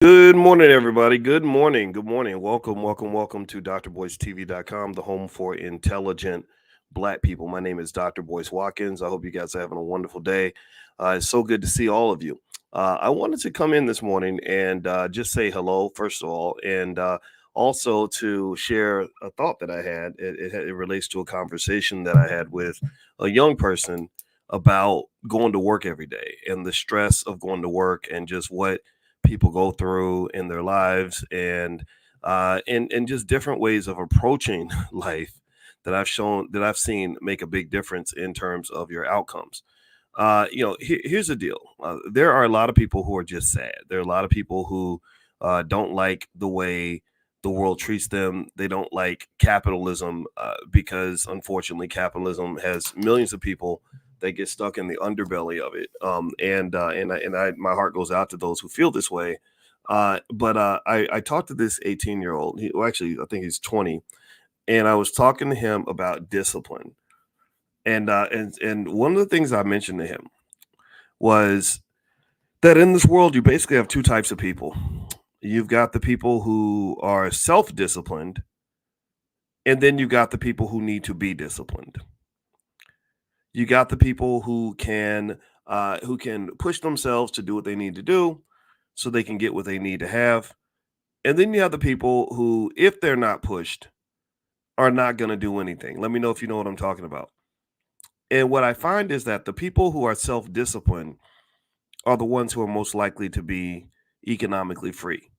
Good morning, everybody. Good morning. Good morning. Welcome to drboycetv.com, the home for intelligent Black people. My name is Dr. Boyce Watkins. I hope you guys are having a wonderful day. It's so good to see all of you. I wanted to come in this morning and just say hello, first of all, and also to share a thought that I had. It relates to a conversation that I had with a young person about going to work every day and the stress of going to work and just what people go through in their lives and just different ways of approaching life that I've seen make a big difference in terms of your outcomes. Here's the deal. There are a lot of people who are just sad. There are a lot of people who don't like the way the world treats them. They don't like capitalism because, unfortunately, capitalism has millions of people that get stuck in the underbelly of it. My heart goes out to those who feel this way. I talked to this 18-year-old. Well, actually, I think he's 20, and I was talking to him about discipline. And one of the things I mentioned to him was that in this world, you basically have two types of people. You've got the people who are self-disciplined, and then you've got the people who need to be disciplined. You got the people who can push themselves to do what they need to do so they can get what they need to have. And then you have the people who, if they're not pushed, are not going to do anything. Let me know if you know what I'm talking about. And what I find is that the people who are self disciplined are the ones who are most likely to be economically free.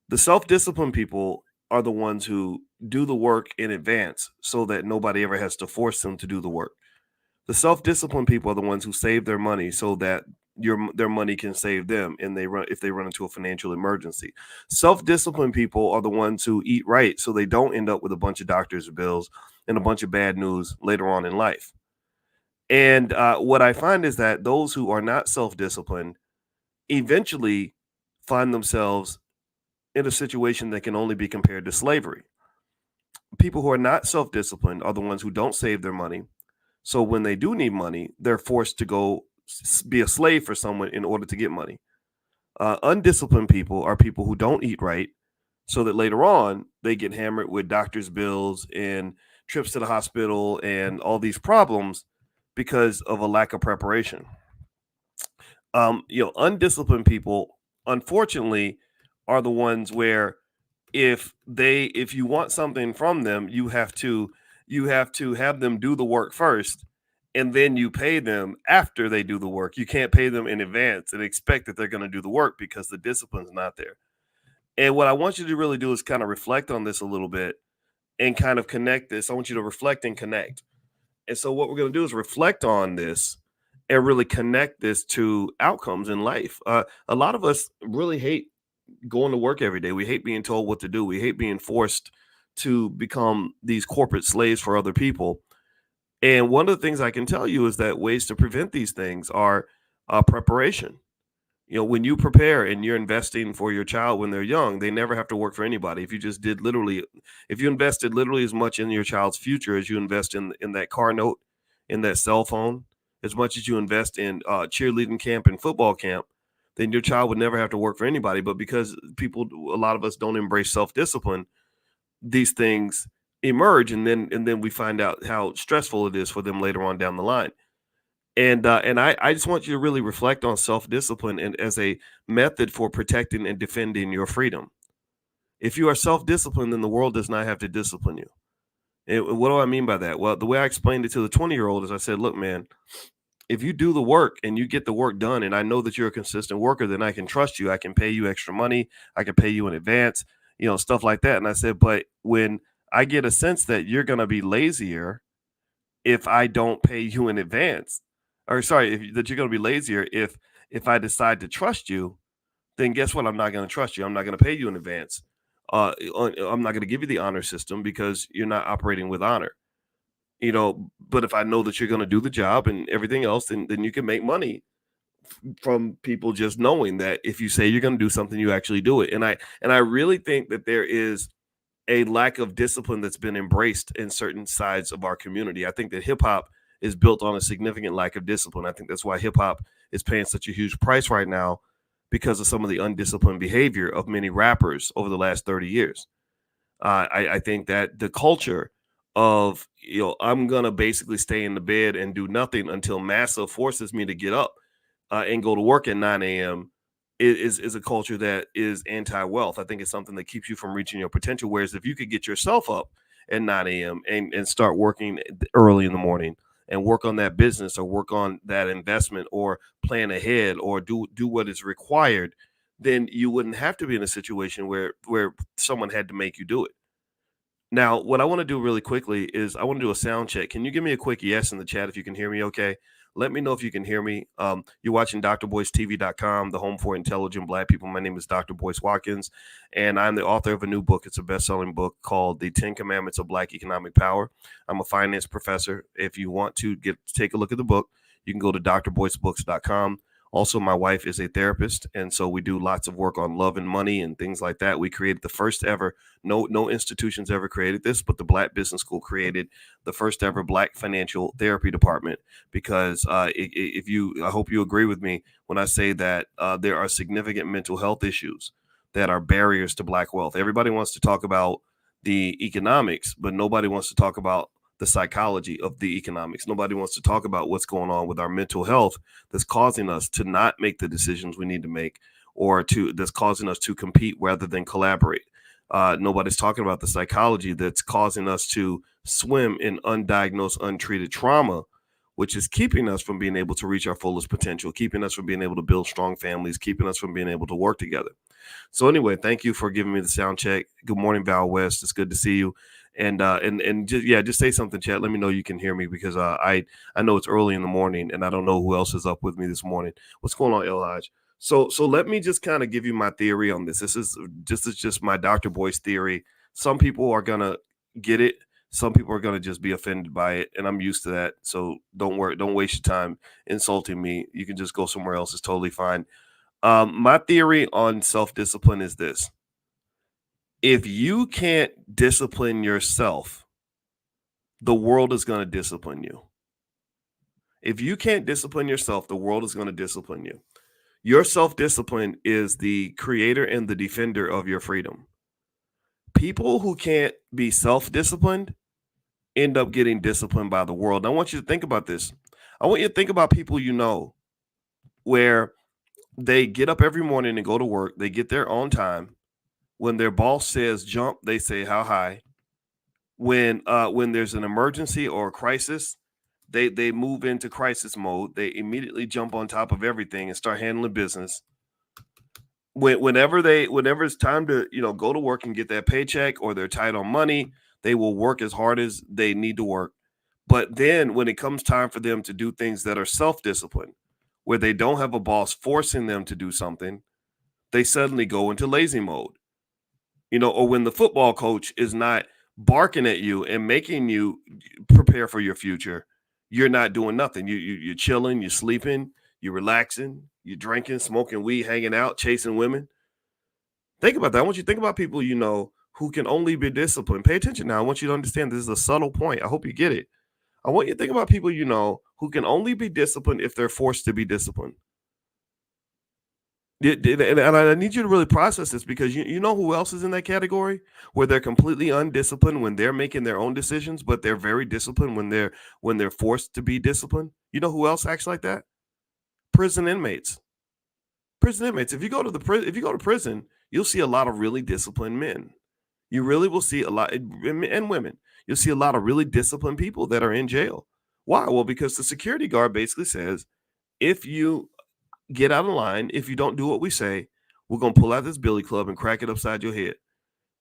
The self disciplined people are the ones who do the work in advance so that nobody ever has to force them to do the work. The self-disciplined people are the ones who save their money so that their money can save them and if they run into a financial emergency. Self-disciplined people are the ones who eat right so they don't end up with a bunch of doctor's bills and a bunch of bad news later on in life. And what I find is that those who are not self-disciplined eventually find themselves in a situation that can only be compared to slavery. People who are not self-disciplined are the ones who don't save their money. So when they do need money, they're forced to go be a slave for someone in order to get money. Undisciplined people are people who don't eat right, so that later on they get hammered with doctor's bills and trips to the hospital and all these problems because of a lack of preparation. Undisciplined people, unfortunately, are the ones where if you want something from them, you have to have them do the work first, and then you pay them after they do the work. You can't pay them in advance and expect that they're going to do the work because the discipline's not there. And what I want you to really do is kind of reflect on this a little bit and kind of connect this. I want you to reflect and connect. And so what we're going to do is reflect on this and really connect this to outcomes in life. A lot of us really hate going to work every day. We hate being told what to do. We hate being forced to become these corporate slaves for other people. And one of the things I can tell you is that ways to prevent these things are preparation. When you prepare and you're investing for your child when they're young, they never have to work for anybody. If you invested literally as much in your child's future as you invest in that car note, in that cell phone, as much as you invest in cheerleading camp and football camp, then your child would never have to work for anybody. But because a lot of us don't embrace self-discipline, these things emerge, and then we find out how stressful it is for them later on down the line. And I just want you to really reflect on self-discipline and as a method for protecting and defending your freedom. If you are self-disciplined, then the world does not have to discipline you. And what do I mean by that? Well, the way I explained it to the 20-year-old is I said, look, man, if you do the work and you get the work done, and I know that you're a consistent worker, then I can trust you. I can pay you extra money. I can pay you in advance, stuff like that. And I said, but when I get a sense that you're going to be lazier if I don't pay you in advance, or sorry, that you're going to be lazier if I decide to trust you, then guess what? I'm not going to trust you. I'm not going to pay you in advance. I'm not going to give you the honor system because you're not operating with honor. But if I know that you're going to do the job and everything else, then you can make money from people just knowing that if you say you're going to do something, you actually do it. And I really think that there is a lack of discipline that's been embraced in certain sides of our community. I think that hip hop is built on a significant lack of discipline. I think that's why hip hop is paying such a huge price right now, because of some of the undisciplined behavior of many rappers over the last 30 years. I think that the culture of, I'm gonna basically stay in the bed and do nothing until massa forces me to get up and go to work at 9 a.m. Is a culture that is anti-wealth. I think it's something that keeps you from reaching your potential. Whereas if you could get yourself up at 9 a.m. and start working early in the morning and work on that business or work on that investment or plan ahead or do what is required, then you wouldn't have to be in a situation where someone had to make you do it. Now, what I want to do really quickly is I want to do a sound check. Can you give me a quick yes in the chat if you can hear me okay? Let me know if you can hear me. You're watching drboycetv.com, the home for intelligent Black people. My name is Dr. Boyce Watkins, and I'm the author of a new book. It's a best-selling book called The 10 Commandments of Black Economic Power. I'm a finance professor. If you want to take a look at the book, you can go to drboycebooks.com. Also, my wife is a therapist, and so we do lots of work on love and money and things like that. We created the first ever, no institutions ever created this, but the Black Business School created the first ever Black financial therapy department because I hope you agree with me when I say that there are significant mental health issues that are barriers to Black wealth. Everybody wants to talk about the economics, but nobody wants to talk about the psychology of the economics. Nobody wants to talk about what's going on with our mental health that's causing us to not make the decisions we need to make or that's causing us to compete rather than collaborate. Nobody's talking about the psychology that's causing us to swim in undiagnosed, untreated trauma, which is keeping us from being able to reach our fullest potential, keeping us from being able to build strong families, keeping us from being able to work together. So anyway, thank you for giving me the sound check. Good morning, Val West. It's good to see you. And just say something, chat. Let me know you can hear me because I know it's early in the morning and I don't know who else is up with me this morning. What's going on, El Hodge? So let me just kind of give you my theory on this. This is just my Dr. Boyce theory. Some people are gonna get it. Some people are gonna just be offended by it, and I'm used to that. So don't worry. Don't waste your time insulting me. You can just go somewhere else. It's totally fine. My theory on self-discipline is this. If you can't discipline yourself, the world is going to discipline you. If you can't discipline yourself, the world is going to discipline you. Your self-discipline is the creator and the defender of your freedom. People who can't be self-disciplined end up getting disciplined by the world. And I want you to think about this. I want you to think about people you know where they get up every morning and go to work. They get there on time. When their boss says jump, they say how high. When there's an emergency or a crisis, they move into crisis mode. They immediately jump on top of everything and start handling business. Whenever it's time to go to work and get that paycheck or they're tight on money, they will work as hard as they need to work. But then when it comes time for them to do things that are self-discipline, where they don't have a boss forcing them to do something, they suddenly go into lazy mode. Or when the football coach is not barking at you and making you prepare for your future, you're not doing nothing. You're chilling, you're sleeping, you're relaxing, you're drinking, smoking weed, hanging out, chasing women. Think about that. I want you to think about people who can only be disciplined. Pay attention now. I want you to understand this is a subtle point. I hope you get it. I want you to think about people who can only be disciplined if they're forced to be disciplined. And I need you to really process this because you know who else is in that category where they're completely undisciplined when they're making their own decisions, but they're very disciplined when they're forced to be disciplined. You know who else acts like that? Prison inmates. Prison inmates. If you go to prison, you'll see a lot of really disciplined men. You really will see a lot and women. You'll see a lot of really disciplined people that are in jail. Why? Well, because the security guard basically says, if you get out of line, if you don't do what we say, we're going to pull out this billy club and crack it upside your head.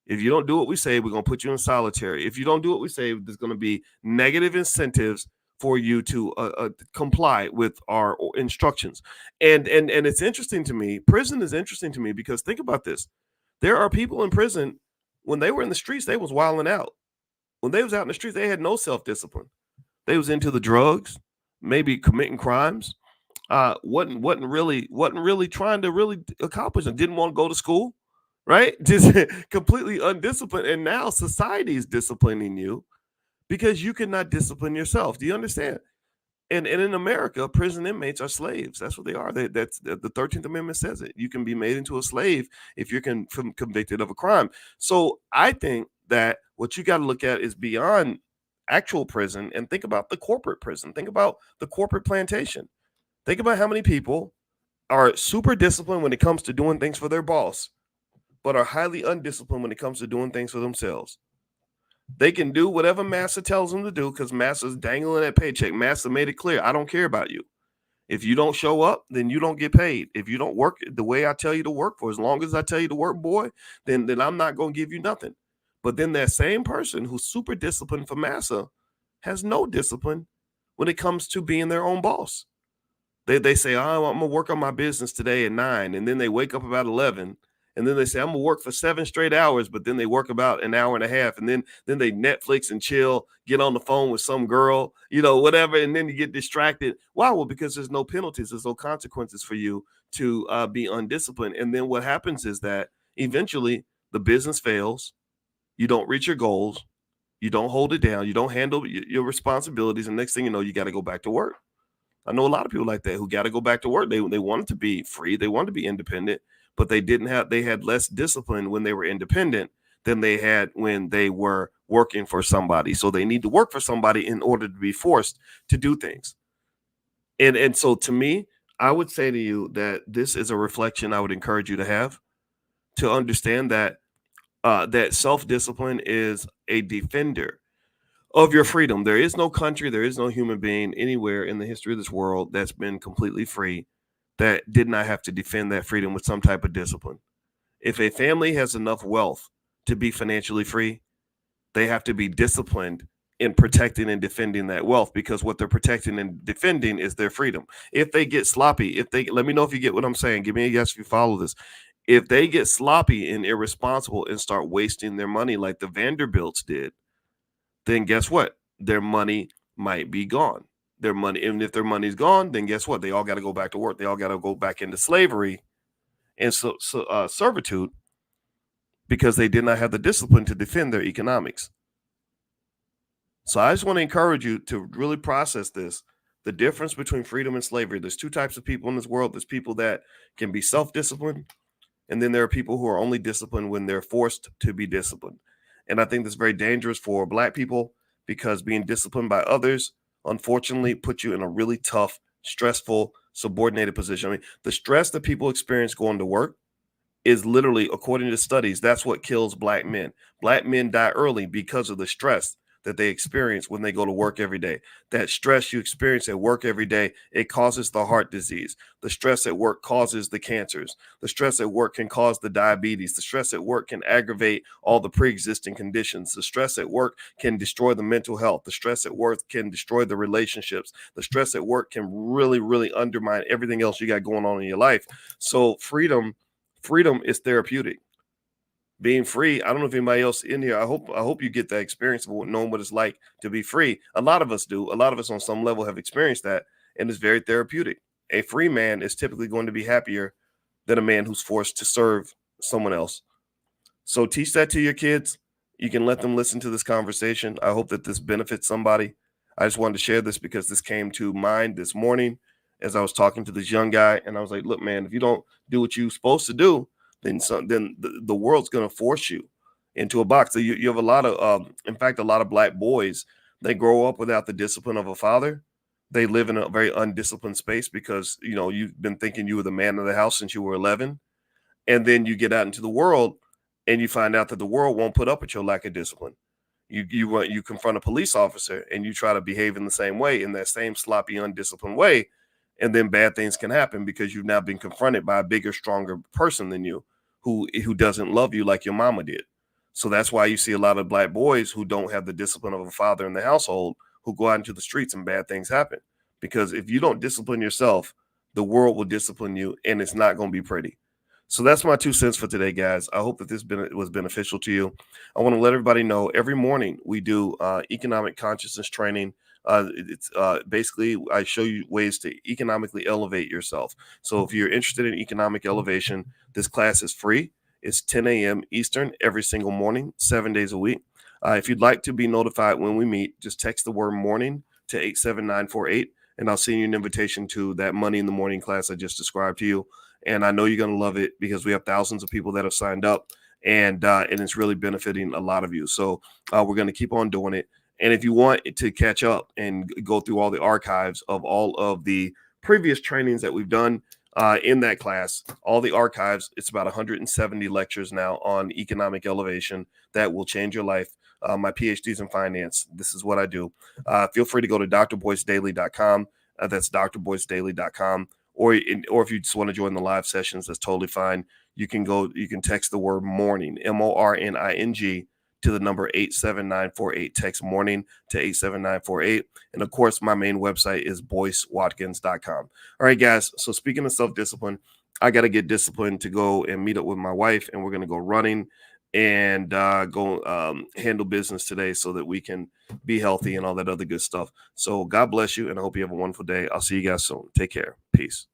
If you don't do what we say, we're going to put you in solitary. If you don't do what we say, there's going to be negative incentives for you to comply with our instructions. And it's interesting to me. Prison is interesting to me because think about this. There are people in prison, when they were in the streets, they was wilding out. When they was out in the streets, they had no self-discipline. They was into the drugs, maybe committing crimes. Wasn't really trying to really accomplish and didn't want to go to school, right? Just completely undisciplined. And now society is disciplining you because you cannot discipline yourself. Do you understand? And in America, prison inmates are slaves. That's what they are. That's the 13th Amendment says it. You can be made into a slave if you're convicted of a crime. So I think that what you got to look at is beyond actual prison and think about the corporate prison. Think about the corporate plantation. Think about how many people are super disciplined when it comes to doing things for their boss, but are highly undisciplined when it comes to doing things for themselves. They can do whatever Massa tells them to do because Massa's dangling that paycheck. Massa made it clear, I don't care about you. If you don't show up, then you don't get paid. If you don't work the way I tell you to work for as long as I tell you to work, boy, then I'm not going to give you nothing. But then that same person who's super disciplined for Massa has no discipline when it comes to being their own boss. They say, oh, I'm gonna work on my business today at 9, and then they wake up about 11, and then they say I'm gonna work for 7 straight hours, but then they work about an hour and a half, and then they Netflix and chill, get on the phone with some girl, whatever, and then you get distracted. Why? Well, because there's no penalties, there's no consequences for you to be undisciplined, and then what happens is that eventually the business fails, you don't reach your goals, you don't hold it down, you don't handle your responsibilities, and next thing you know, you got to go back to work. I know a lot of people like that who got to go back to work. They wanted to be free. They wanted to be independent, but they had less discipline when they were independent than they had when they were working for somebody. So they need to work for somebody in order to be forced to do things. And so to me, I would say to you that this is a reflection I would encourage you to have, to understand that that self-discipline is a defender of your freedom. There is no country, there is no human being anywhere in the history of this world that's been completely free that did not have to defend that freedom with some type of discipline. If a family has enough wealth to be financially free, they have to be disciplined in protecting and defending that wealth, because what they're protecting and defending is their freedom. If they get sloppy, let me know if you get what I'm saying. Give me a yes if you follow this. If they get sloppy and irresponsible and start wasting their money like the Vanderbilts did, then guess what? Their money might be gone. Their money, and if their money's gone, then guess what? They all got to go back to work. They all got to go back into slavery and servitude, because they did not have the discipline to defend their economics. So I just want to encourage you to really process this. The difference between freedom and slavery. There's two types of people in this world. There's people that can be self-disciplined, and then there are people who are only disciplined when they're forced to be disciplined. And I think that's very dangerous for Black people, because being disciplined by others, unfortunately, puts you in a really tough, stressful, subordinated position. I mean, the stress that people experience going to work is literally, according to studies, that's what kills Black men. Black men die early because of the stress that they experience when they go to work every day. That stress you experience at work every day, it causes the heart disease. The stress at work causes the cancers. The stress at work can cause the diabetes. The stress at work can aggravate all the pre-existing conditions. The stress at work can destroy the mental health. The stress at work can destroy the relationships. The stress at work can really, really undermine everything else you got going on in your life. So freedom is therapeutic. Being free, I don't know if anybody else in here, I hope you get that experience of knowing what it's like to be free. A lot of us do. A lot of us on some level have experienced that, and it's very therapeutic. A free man is typically going to be happier than a man who's forced to serve someone else. So teach that to your kids. You can let them listen to this conversation. I hope that this benefits somebody. I just wanted to share this because this came to mind this morning as I was talking to this young guy, and I was like, look, man, if you don't do what you're supposed to do, then the world's going to force you into a box. So you have a lot of, in fact, a lot of Black boys, they grow up without the discipline of a father. They live in a very undisciplined space because, you've been thinking you were the man of the house since you were 11. And then you get out into the world and you find out that the world won't put up with your lack of discipline. You confront a police officer and you try to behave in the same way, in that same sloppy, undisciplined way. And then bad things can happen because you've now been confronted by a bigger, stronger person than you, who doesn't love you like your mama did. So that's why you see a lot of Black boys who don't have the discipline of a father in the household, who go out into the streets and bad things happen. Because if you don't discipline yourself, the world will discipline you, and it's not going to be pretty. So that's my 2 cents for today, guys. I hope that this was beneficial to you. I want to let everybody know every morning we do economic consciousness training. It's basically, I show you ways to economically elevate yourself. So if you're interested in economic elevation, this class is free. It's 10 a.m. Eastern every single morning, 7 days a week. If you'd like to be notified when we meet, just text the word morning to 87948. and I'll send you an invitation to that Money in the Morning class I just described to you. And I know you're going to love it because we have thousands of people that have signed up, and it's really benefiting a lot of you. So we're going to keep on doing it. And if you want to catch up and go through all the archives of all of the previous trainings that we've done in that class, all the archives, it's about 170 lectures now on economic elevation that will change your life. My PhD's in finance. This is what I do. Feel free to go to drboycedaily.com. That's drboycedaily.com. Or if you just want to join the live sessions, that's totally fine. You can text the word morning, MORNING, to the number 87948. Text morning to 87948. And of course, my main website is boycewatkins.com. All right, guys. So speaking of self-discipline, I got to get disciplined to go and meet up with my wife, and we're going to go running and go handle business today so that we can be healthy and all that other good stuff. So God bless you, and I hope you have a wonderful day. I'll see you guys soon. Take care. Peace.